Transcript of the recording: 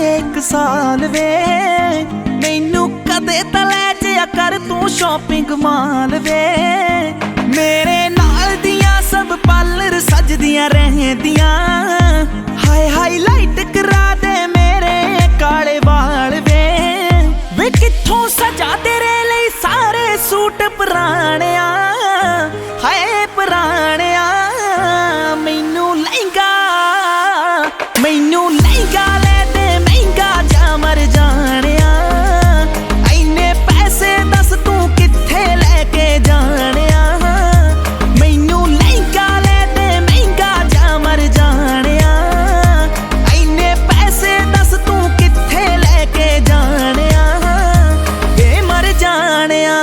एक साल वे मैनू कदे तां लै जिया कर तू शॉपिंग माल वे। मेरे नाल दियां सब पार्लर सजदियां रहंदियां, हाय हाईलाइट करा दे मेरे काले वाल वे। वे कित्थों सजा तेरे लई सारे सूट पुराणिया, हाय पुराणिया। मैनू लहंगा ले दे महंगा जा मर जाणिया, इन्ने पैसे दस तू कित्थे लैके जाणिया। मैनू लहंगा ले दे महंगा जा मर जाणिया, इन्ने पैसे दस तू कित्थे लैके जाणिया, वे मर जाणिया।